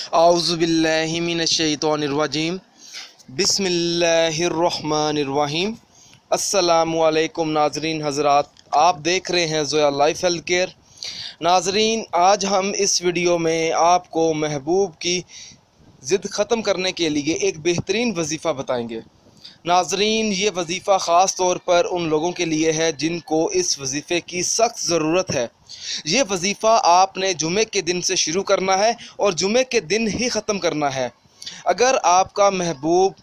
अऊज़ु बिल्लाहि मिनश्शैतानिर्रजीम बिस्मिल्लाहिर्रहमानिर्रहीम। अस्सलामु अलैकुम नाजरीन हज़रात, आप देख रहे हैं ज़ोया लाइफ हेल्थ केयर। नाजरीन, आज हम इस वीडियो में आपको महबूब की ज़िद ख़त्म करने के लिए एक बेहतरीन वजीफ़ा बताएंगे। नाजरीन, ये वजीफ़ा ख़ास तौर पर उन लोगों के लिए है जिनको इस वजीफ़े की सख्त ज़रूरत है। ये वजीफ़ा आपने जुमे के दिन से शुरू करना है और जुमे के दिन ही ख़त्म करना है। अगर आपका महबूब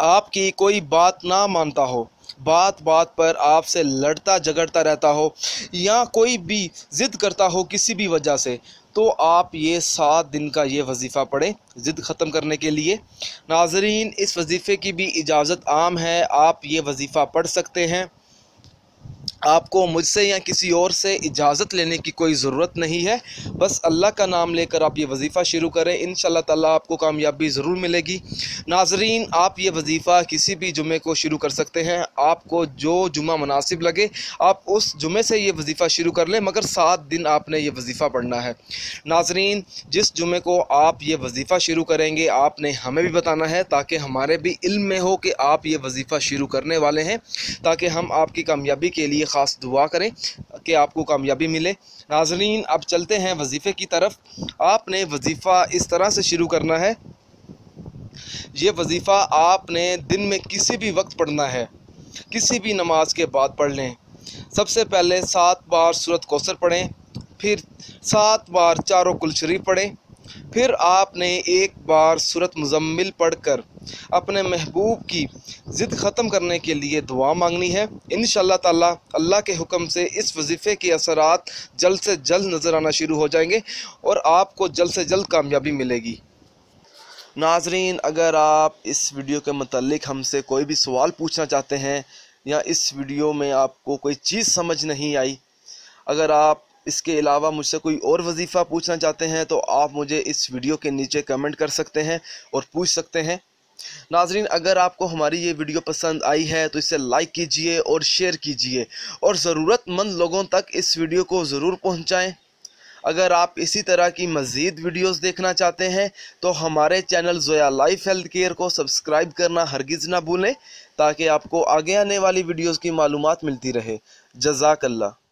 आपकी कोई बात ना मानता हो, बात बात पर आपसे लड़ता झगड़ता रहता हो या कोई भी ज़िद करता हो किसी भी वजह से, तो आप ये 7 दिन का ये वजीफ़ा पढ़ें ज़िद ख़त्म करने के लिए। नाज़रीन, इस वजीफ़े की भी इजाज़त आम है, आप ये वजीफ़ा पढ़ सकते हैं। आपको मुझसे या किसी और से इजाज़त लेने की कोई ज़रूरत नहीं है। बस अल्लाह का नाम लेकर आप ये वजीफ़ा शुरू करें, इंशाअल्लाह ताला आपको कामयाबी ज़रूर मिलेगी। नाज़रीन, आप ये वजीफ़ा किसी भी जुमे को शुरू कर सकते हैं। आपको जो जुमा मुनासिब लगे आप उस जुमे से ये वजीफ़ा शुरू कर लें, मगर 7 दिन आपने ये वजीफ़ा पढ़ना है। नाज़रीन, जिस जुमे को आप ये वजीफ़ा शुरू करेंगे आपने हमें भी बताना है, ताकि हमारे भी इल्म में हो कि आप ये वजीफ़ा शुरू करने वाले हैं, ताकि हम आपकी कामयाबी के लिए ख़ास दुआ करें कि आपको कामयाबी मिले। नाज़रीन, अब चलते हैं वजीफ़े की तरफ। आपने वजीफ़ा इस तरह से शुरू करना है। ये वजीफ़ा आपने दिन में किसी भी वक्त पढ़ना है, किसी भी नमाज के बाद पढ़ लें। सबसे पहले 7 बार सूरत कौसर पढ़ें, फिर 7 बार चारों कुल शरीफ पढ़ें, फिर आपने 1 बार सूरत मुज़म्मिल पढ़कर अपने महबूब की ज़िद ख़त्म करने के लिए दुआ मांगनी है। इंशाअल्लाह ताला अल्लाह के हुक्म से इस वजीफ़े के असरात जल्द से जल्द नज़र आना शुरू हो जाएंगे और आपको जल्द से जल्द कामयाबी मिलेगी। नाज़रीन, अगर आप इस वीडियो के मुताल्लिक़ हमसे कोई भी सवाल पूछना चाहते हैं या इस वीडियो में आपको कोई चीज़ समझ नहीं आई, अगर आप इसके अलावा मुझसे कोई और वजीफ़ा पूछना चाहते हैं, तो आप मुझे इस वीडियो के नीचे कमेंट कर सकते हैं और पूछ सकते हैं। नाज़रीन, अगर आपको हमारी ये वीडियो पसंद आई है तो इसे लाइक कीजिए और शेयर कीजिए और ज़रूरतमंद लोगों तक इस वीडियो को ज़रूर पहुँचाएँ। अगर आप इसी तरह की मज़ीद वीडियोस देखना चाहते हैं तो हमारे channel Zoya life health care को सब्सक्राइब करना हरगिज़ ना भूलें, ताकि आपको आगे आने वाली वीडियोस की मालूमात मिलती रहे। जज़ाकल्लाह।